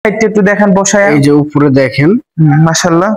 সাইডটা একটু দেখেন বসায়, এই যে উপরে দেখেন মাশাআল্লাহ,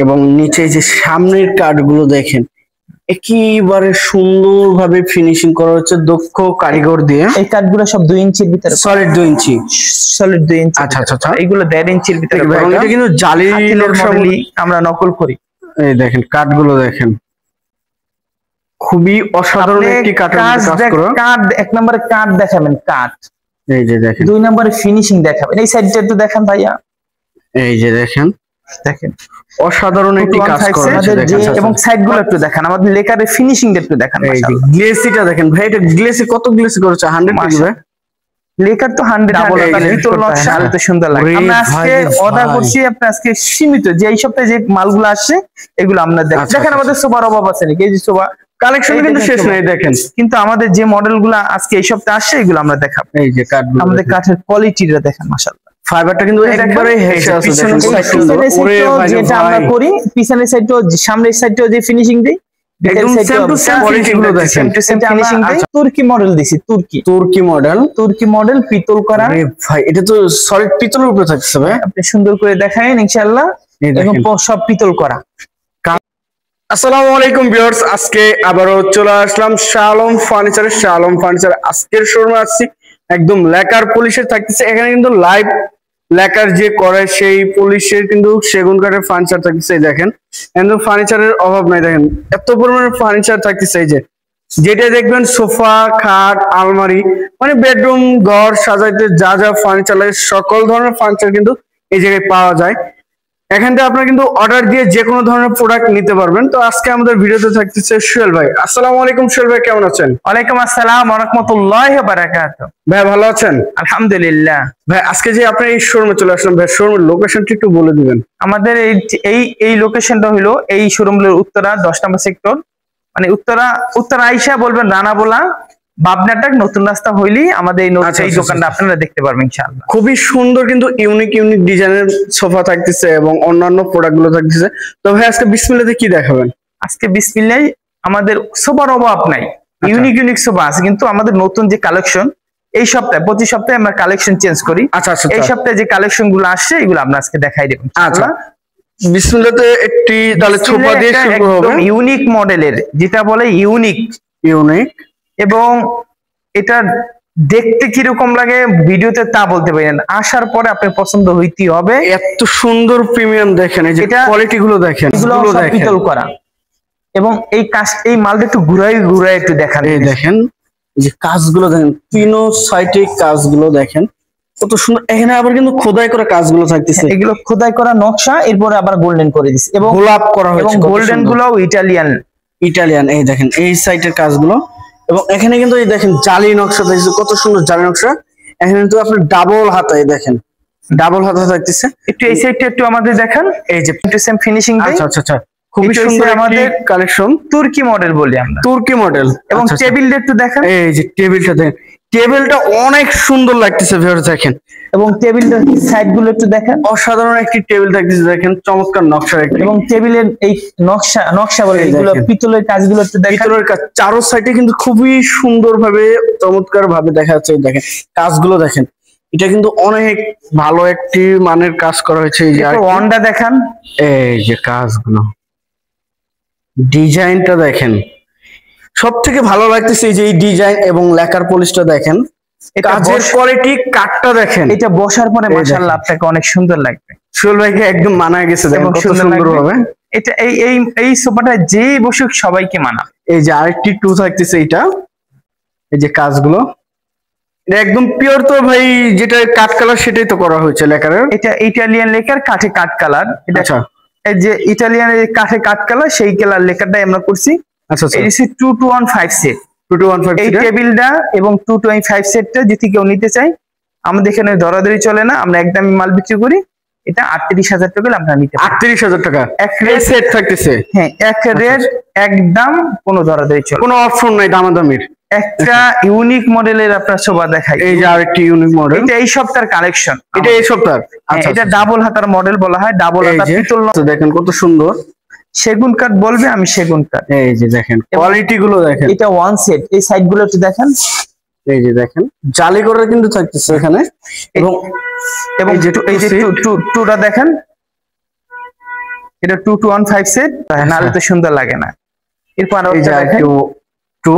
এবং নিচে যে সামনের কাঠগুলো দেখেন একেবারে সুন্দরভাবে ফিনিশিং করা হচ্ছে দক্ষ কারিগর দিয়ে। এই কাঠগুলো সব 2 ইঞ্চির ভিতরে, সলিড 2 ইঞ্চি, সলিড 2 ইঞ্চি। আচ্ছা আচ্ছা আচ্ছা, এইগুলো 1.5 ইঞ্চির ভিতরে, এটা কিন্তু জালি মডেলই আমরা নকল করি। এই দেখেন কাঠগুলো দেখেন, খুবই অসাধারণ একটি কাঠের কাজ করা। কাঠ এক নম্বরে কাঠ দেখাবেন, কাঠ এই যে দেখেন। 2 নম্বরে ফিনিশিং দেখাবেন। এই সাইডটা একটু দেখেন ভাইয়া, এই যে দেখেন দেখেন অসাধারণ একটি কাজ করা আছে দেখেন। এবং সাইডগুলো একটু দেখেন, আমাদের লেকারের ফিনিশিংটা একটু দেখেন। এই যে গ্লেসিটা দেখেন ভাই, এটা গ্লেসি কত গ্লেসি করেছে 100 ভাই, লেকার তো 100 ডাবল পিতল নকশা, এত সুন্দর লাগে। আমরা আজকে অর্ডার করছি, আপনি আজকে সীমিত যে এই সপ্তাহে যে মালগুলো আসছে এগুলো আমরা দেখেন। আমাদের সোফার অভাব আছে নাকি? এই যে সোফা কালেকশন কিন্তু শেষ নাই দেখেন, কিন্তু আমাদের যে মডেলগুলো আজকে এই সপ্তাহে আসছে এগুলো আমরা দেখাবো। এই যে কাঠগুলো, আমাদের কাঠের কোয়ালিটিটা দেখেন মাশাআল্লাহ, ফাইবারটা কিন্তু একবারে হেসে আছে দেখেন। যেটা আমরা করি পিছনের সাইডটাও সামনের সাইডটাও যে ফিনিশিং দেই, একদম সেম টু সেম কোয়ালিটি গুলো দেখেন, ফিনিশিং দেই। তুর্কি মডেল দিছি, তুর্কি মডেল পিতল করা। আরে ভাই এটা তো সলিড পিতলের উপরে থাকছে ভাই, আপনি সুন্দর করে দেখায়েন ইনশাআল্লাহ, এবং সব পিতল করা। আসসালামু আলাইকুম ভিউয়ার্স, আজকে আবারও চলে আসলাম শাহ আলম ফার্নিচার। আজকের শোরুমে আসছি একদম লেকার পলিশের থাকতেছে। এখানে কিন্তু লাইভ লেকার যে করে সেই পলিশের কিন্তু সেগুন কাঠের ফার্নিচার থাকতেছে। দেখেন একদম ফার্নিচারের অভাব নাই, দেখেন এত পরিমাণের ফার্নিচার থাকতেছে। এই যে যেটা দেখবেন সোফা, খাট, আলমারি, মানে বেডরুম ঘর সাজাইতে যা যা ফার্নিচার লাগে সকল ধরনের ফার্নিচার কিন্তু এই জায়গায় পাওয়া যায়। এখান থেকে আপনারা কিন্তু অর্ডার দিয়ে যে কোনো ধরনের প্রোডাক্ট নিতে পারবেন। তো আজকে আমাদের ভিডিওতে থাকতেছে সোহেল ভাই। আসসালামু আলাইকুম সোহেল ভাই, কেমন আছেন? ওয়ালাইকুম আসসালাম ওয়া রাহমাতুল্লাহি ওয়া বারাকাতুহু। ভাই ভালো আছেন? আলহামদুলিল্লাহ। ভাই আজকে যে আপনি এই শোরুমে চলে আসলাম, ভাই শোরুমের লোকেশনটা একটু বলে দিবেন। আমাদের এই লোকেশনটা হলো এই শোরুমের উত্তরা 10 নম্বর সেক্টর, মানে উত্তরা আইসা বলবেন রানাবোলা বাবনাটাক নতুন রাস্তা হইলি আমাদের এই দোকানটা আপনারা দেখতে পারবেন ইনশাআল্লাহ। খুবই সুন্দর কিন্তু ইউনিক ডিজাইনের সোফা থাকতেছে এবং অন্যান্য প্রোডাক্ট গুলো থাকতেছে। তো ভাই আজকে বিসমিল্লাহতে কি দেখাবেন? আজকে বিসমিল্লাহ আমাদের সোফার অভাব নাই, ইউনিক সোফা আছে, কিন্তু আমাদের নতুন যে কালেকশন এই সপ্তাহে প্রতি সপ্তাহে আমরা কালেকশন চেঞ্জ করি। আচ্ছা আচ্ছা, এই সপ্তাহে যে কালেকশন গুলো আসছে এগুলো আমরা আজকে দেখাই দেব। আচ্ছা বিসমিল্লাহতে একটি তাহলে সোফা দিয়ে শুরু হবে, ইউনিক মডেলের, যেটা বলে ইউনিক, এবং এটা দেখতে কিরকম লাগে ভিডিওতে তা বলতে পারি না, আসার পরে আপনার পছন্দ হইতেই হবে। এত সুন্দর প্রিমিয়াম দেখেন, এই যে কোয়ালিটি গুলো দেখেন, এগুলো পিতল করা, এবং এই মালটা একটু ঘুরাই একটু দেখান। এই দেখেন এই যে কাজগুলো দেখেন, তিনো সাইডে কাজগুলো দেখেন কত সুন্দর। এখানে আবার কিন্তু খোদাই করা কাজগুলো থাকতেছে, এগুলো খোদাই করা নকশা, এরপরে আবার গোল্ডেন করে দিছে এবং গোলাপ করা হয়েছে, এবং গোল্ডেন গুলোও ইটালিয়ান। এই দেখেন এই সাইডের কাজগুলো, এবং এখানে কিন্তু এই দেখেন জালি নকশা দেখছেন, কত সুন্দর জালি নকশা। এখানে কিন্তু আপনি ডাবল হাতা, এই দেখেন ডাবল হাতা থাকতেছে। একটু এই সাইডটা একটু আমাদের দেখান, এই যে সেম ফিনিশিং দেই। আচ্ছা আচ্ছা আচ্ছা, খুবই সুন্দর আমাদের কালেকশন, তুর্কি মডেল বলি আমরা, তুর্কি মডেল। এবং টেবিলটা একটু দেখান, এই যে টেবিলটা দেখেন, টেবিলটা অনেক সুন্দর লাগতেছে ভিউয়ার্স দেখেন, এবং টেবিলটার সাইড গুলো একটু দেখেন, অসাধারণ একটি টেবিল থাকতেছে দেখেন, চমৎকার নকশা একটি। এবং টেবিলের এই নকশা বলে এগুলো পিতলের কাজগুলো একটু দেখেন, পিতলের কাজ চারো সাইডে কিন্তু খুবই সুন্দর ভাবে চমৎকার ভাবে দেখা যাচ্ছে। দেখেন কাজগুলো দেখেন, এটা কিন্তু অনেক ভালো একটি মানের কাজ করা হয়েছে। এই যে ওয়ান্ডা দেখান, এই যে কাজগুলো, ডিজাইনটা দেখেন, সব থেকে ভালো লাগতেছে এই যে এই ডিজাইন এবং লেকার পলিশটা দেখেন, কাজের কোয়ালিটি, কাঠটা দেখেন। এটা বসার পরে মাশাআল্লাহ আপনাকে অনেক সুন্দর লাগবে। সোহেল ভাইকে একদম মানায় গেছে দেখেন কত সুন্দর হবে। এটা এই সোফাটা যে বসুক সবাইকে মানা। এই যে আরেকটি টু থাকতেছে, এটা এই যে কাজগুলো এটা একদম পিওর তো ভাই, যেটা কাঠ কালার সেটাই তো করা হয়েছে লেকারের। এটা ইটালিয়ান লেকার, কাঠে কাঠ কালার। আচ্ছা এই যে ইটালিয়ানের কাঠে কাঠ কালার, সেই কালার লেকারটাই আমরা করছি। আচ্ছা আচ্ছা, এই 2215 সেট, 2215 এই টেবিলটা এবং 225 সেটটা যদি কেউ নিতে চাই, আমাদের এখানে দরাদরি চলে না, আমরা একদমই মাল বিক্রি করি। এটা 38,000 টাকা আপনারা নিতে পারেন। 38,000 টাকা এক সেট থাকতেছে? হ্যাঁ, এক রেট, একদম, কোনো দরাদরি চলে, কোনো অপশন নাই দামাদামির। একটা ইউনিক মডেলের আপনার শোভা দেখাই। এই যে আরেকটি ইউনিক মডেল, এটা এই সপ্তাহের কালেকশন, এটা এই সপ্তাহ। আচ্ছা, এটা ডাবল হাতার মডেল বলা হয়, ডাবল হাতা পিতল। দেখেন কত সুন্দর, সেগুন কাঠ বলবে, আমি সেগুন কাঠ। এই যে দেখেন কোয়ালিটি গুলো দেখেন, এটা ওয়ান সেট, এই সাইড গুলো একটু দেখেন, এই যে দেখেন জালি করে কিন্তু থাকতেছে এখানে, এবং এবং এই যে টুটা দেখেন, এটা 2215 সেট, নাহলে তো সুন্দর লাগে না। এরপর এই যে দেখেন 2,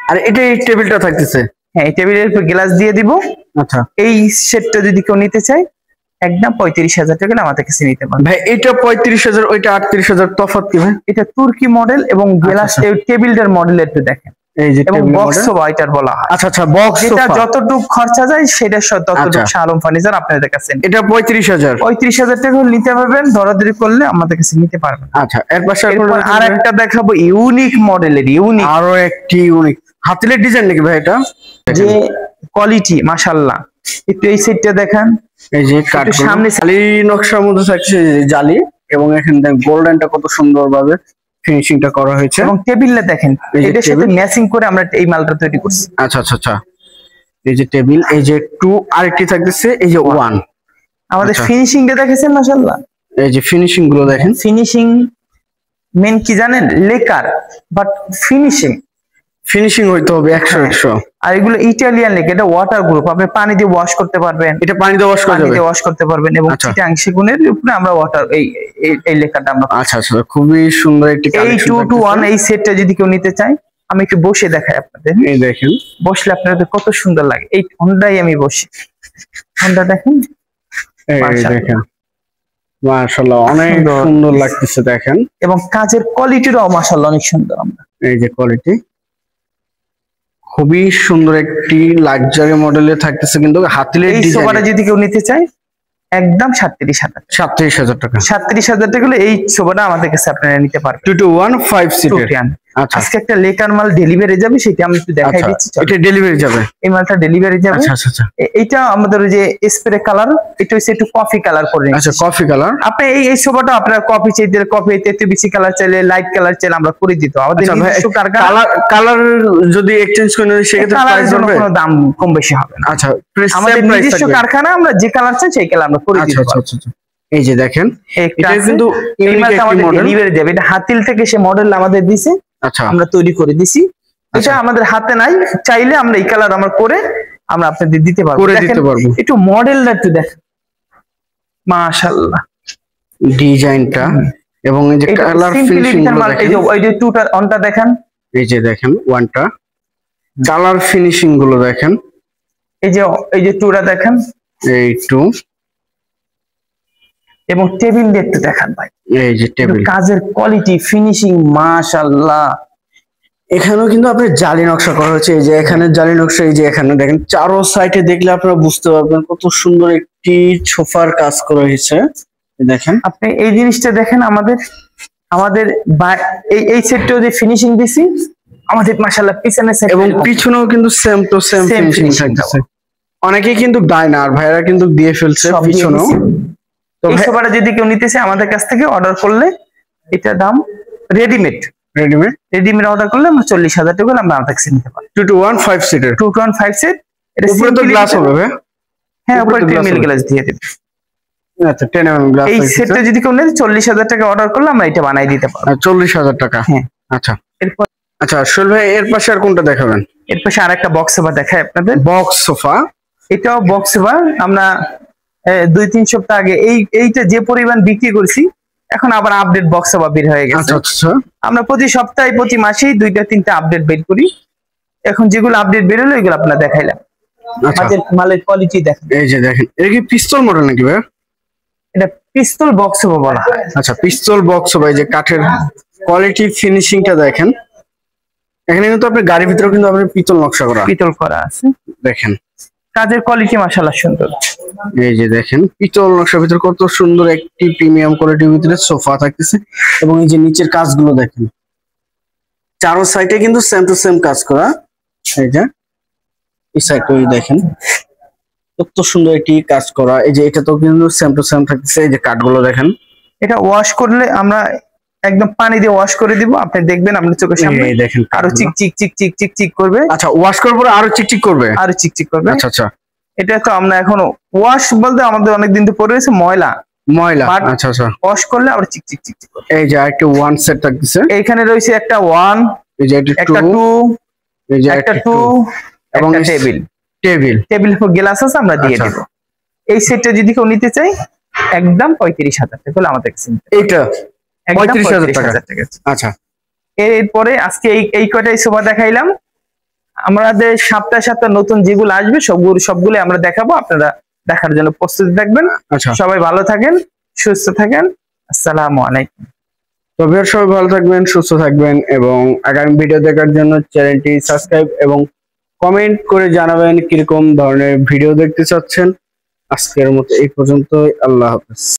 আর এটা এই টেবিলটা থাকতেছে। হ্যাঁ, এই টেবিলের উপর গ্লাস দিয়ে দিব। আচ্ছা, এই সেটটা যদি কেউ নিতে চায় একদম 35,000 টাকা আমাদের কাছে নিতে পারবে ভাই। এটা 35,000, ওইটা 38,000, তফাৎ কি ভাই? এটা তুর্কি মডেল এবং গ্লাস টেবিলটার মডেল একটু দেখেন, এই যে এবং টেবিল বক্স মডেল। সোফা এটার বলা হয়। আচ্ছা আচ্ছা, বক্স যেটা সোফা। যতটুকু খরচা যায় সেটা ততটুকু আচ্ছা। শালম ফার্নিচার আপনাদের কাছে এটা 35,000। 35,000 টাকা হলে নিতে পারবেন, দরাদরি করলে আমাদের কাছে নিতে পারবেন। আচ্ছা, এর পাশে আর একটা দেখাবো ইউনিক মডেলের, ইউনিক আরো একটি ইউনিক হাতিলের ডিজাইন নাকি ভাই এটা? যে কোয়ালিটি মাশাআল্লাহ। একটু এই সেটটা দেখেন, এই যে কাঠ সামনে জালি নকশার মধ্যে থাকছে, জালি, এবং এখানে দেখেন গোল্ডেনটা কত সুন্দর ভাবে ফিনিশিংটা করা হয়েছে, এবং টেবিলটা দেখেন এটার সাথে ম্যাচিং করে আমরা এই মালটা তৈরি করছি। আচ্ছা আচ্ছা আচ্ছা, এই যে টেবিল, এই যে 2, আরেকটি থাকতেছে এই যে 1। আমাদের ফিনিশিংটা দেখেছেন মাশাআল্লাহ, এই যে ফিনিশিং গুলো দেখেন। ফিনিশিং মেন কি জানেন, লেকার, বাট ফিনিশিং হইতে হবে 100। আর এগুলো ইটালিয়ান লেক, এটা ওয়াটার গ্রুপ, আপনি পানি দিয়ে ওয়াশ করতে পারবেন, এটা পানি দিয়ে ওয়াশ করতে পারবেন, এবং চিটাং সেগুনের উপরে আমরা ওয়াটার এই লেকারটা আমরা। আচ্ছা আচ্ছা, খুবই সুন্দর একটি এই 2-to-1 এই সেটটা যদি কেউ নিতে চায়, আমি একটু বসে দেখাই আপনাদের। এই দেখেন, বসলে আপনাদের কত সুন্দর লাগে। এই হোন্ডাই আমি বসি, হোন্ডা দেখেন, এই দেখেন মাশাআল্লাহ অনেক সুন্দর লাগতেছে দেখেন, এবং কাজের কোয়ালিটিটাও মাশাআল্লাহ অনেক সুন্দর। আমরা এই যে কোয়ালিটি খুবই সুন্দর একটি লাক্সারি মডেলে থাকতেছে, কিন্তু হাতিলের ডিজাইন। এই সোফাটা যদি কেউ নিতে চায় একদম 37,000 টাকা। 37,000 টাকা হলে এই সোফাটা আমাদের কাছে আপনারা নিতে পারবেন। 2215 সিটের। আচ্ছা, আজকে একটা লেকার মাল ডেলিভারি যাবে, সেটা আমি একটু দেখাই দিচ্ছি। এটা ডেলিভারি যাবে, এই মালটা ডেলিভারি যাবে। আচ্ছা আচ্ছা, এইটা আমাদের ওই যে স্প্রে কালার, এটা হচ্ছে একটু কফি কালার করে। আচ্ছা, কফি কালার। আপনি এই সোফাটা আপনারা কফি চাইতে, কফি একটু বেশি কালার চাইলে, লাইট কালার চাইলে আমরা করে দিতে। আমাদের কালার যদি এক্সচেঞ্জ করে নিই সেক্ষেত্রে প্রাইস হবে, কোনো দাম কম বেশি হবে না। আচ্ছা, আমাদের নিজস্ব কারখানা, আমরা যে কালার চাই সেই কালার আমরা করে দিতে পারবো। এই যে দেখেন, এটা কিন্তু ইউনিক একটি মডেল ডেলিভারি যাবে। এটা হাতিল থেকে সে মডেল আমাদের দিয়েছে, আচ্ছা, আমরা তৈরি করে দিছি। এটা আমাদের হাতে নাই, চাইলে আমরা এই কালার আমরা করে আমরা আপনাদের দিতে পারবো। একটু মডেলটা একটু দেখেন মাশাআল্লাহ ডিজাইনটা, এবং এই যে কালার ফিনিশিং গুলো দেখেন। এই যে ওই যে 2টা দেখেন, এই যে দেখেন 1টা কালার ফিনিশিং গুলো দেখেন। এই যে 2টা দেখেন, এই 2, এবং টেবিল একটু দেখান ভাই। এই যে টেবিল, কাজের কোয়ালিটি ফিনিশিং মাশাআল্লাহ। এখানেও কিন্তু আপনার জালি নকশা করা হয়েছে। এই যে এখানে জালি নকশা, এই যে এখানে দেখেন চারো সাইডে দেখলে আপনারা বুঝতে পারবেন কত সুন্দর একটি সোফার কাজ করা হয়েছে। দেখেন, আপনি এই জিনিসটা দেখেন, আমাদের এই সেটটাও যে ফিনিশিং দিছি, আমাদের মাশাআল্লাহ পিছনের সেট এবং পিছনেও কিন্তু সেম টু সেম ফিনিশিং থাকতেছে। অনেকেই কিন্তু দেয় না, আর ভাইরা কিন্তু দিয়ে ফেলছে পিছনেও। এই সোফাটা যদি কেউ নিতে চায় আমাদের কাছ থেকে অর্ডার করলে, এটা দাম রেডিমেড অর্ডার করলে আমরা 40,000 টাকা আমরা আমাদের কাছে নিতে পারি। 2215 সিটের, 2215 সেট। এটা উপরে তো গ্লাস হবে, হ্যাঁ, উপরে মিল গ্লাস দিয়ে দেব। আচ্ছা, 10 mm গ্লাস। এই সেটটা যদি কেউ নেয় 40,000 টাকা অর্ডার করলে আমরা এটা বানাই দিতে পারবো। 40,000 টাকা, হ্যাঁ। আচ্ছা, এরপর আচ্ছা সোহেল ভাই, এর পাশে আর কোনটা দেখাবেন? এর পাশে আরেকটা বক্স সোফা দেখাই আপনাদের। বক্স সোফা, এটাও বক্স সোফা। আমরা 2-3 সপ্তাহ আগে এইটা যে পরিমাণ বিক্রি করছি, এখন আবার আপডেট বক্স সোফা বের হয়ে গেছে। আচ্ছা আচ্ছা, আমরা প্রতি সপ্তাহে প্রতি মাসেই 2-3টা আপডেট বের করি। এখন যেগুলো আপডেট বের হলো এগুলো আপনারা দেখাইলাম। আমাদের মালের কোয়ালিটি দেখেন। এই যে দেখেন, এটা কি পিস্তল মডেল নাকি ভাই? এটা পিস্তল বক্স সোফা বলা হয়। আচ্ছা, পিস্তল বক্স সোফা। এই যে কাঠের কোয়ালিটি ফিনিশিংটা দেখেন। এখানে কিন্তু আপনার গাড়ির ভিতরে কিন্তু আপনার পিতল নকশা করা, পিতল করা আছে। দেখেন কাজের কোয়ালিটি মাশাআল্লাহ সুন্দর। এই যে দেখেন পিতল নকশার ভিতরে কত সুন্দর একটি প্রিমিয়াম কোয়ালিটির ভিতরে সোফা থাকতেছে। এবং এই যে নিচের কাজগুলো দেখেন, চারো সাইডে কিন্তু সেম টু সেম কাজ করা। এই যে এই সাইডটা দেখেন কত সুন্দর একটি কাজ করা। এই যে এটা তো কিন্তু সেম টু সেম থাকতেছে। এই যে কাঠগুলো দেখেন, এটা ওয়াশ করলে আমরা একদম পানি দিয়ে ওয়াশ করে দিব, আপনি দেখবেন আপনার চোখের সামনে দেখেন আরো চিকচিক করবে। আচ্ছা, ওয়াশ করার পরে আরো চিকচিক করবে, আচ্ছা আচ্ছা। এটা তো আমরা এখনো ওয়াশ বলতে আমাদের অনেকদিন তো পরে রয়েছে ময়লা, আচ্ছা আচ্ছা, ওয়াশ করলে আবার চিকচিক করবে। এই যে একটা 1 সেট থাকতেছে। এইখানে রয়েছে একটা 1, এই যে একটা 2, এই যে একটা 2, এবং একটা টেবিল টেবিল গ্লাস আছে আমরা দিয়ে আচ্ছা। দিব। এই সেটটা যদি কেউ নিতে চাই একদম 35,000 টাকা হলে আমাদের কাছে নিতে এইটা একদম 35,000 টাকা। 35,000 টাকা। আচ্ছা, এরপরে আজকে এই কয়টাই সোফা দেখাইলাম। আমাদের সপ্তাহে নতুন যেগুলো আসবে সবগুলো আমরা দেখাবো, আপনারা দেখার জন্য প্রস্তুতি থাকবেন। আচ্ছা। সবাই ভালো থাকেন, সুস্থ থাকেন। আসসালামু আলাইকুম। তো ভিউয়ার সবাই ভালো থাকবেন, সুস্থ থাকবেন এবং আগামী ভিডিও দেখার জন্য চ্যানেলটি সাবস্ক্রাইব এবং কমেন্ট করে জানাবেন কিরকম ধরনের ভিডিও দেখতে চাচ্ছেন। আজকের মতো এই পর্যন্তই, আল্লাহ হাফেজ।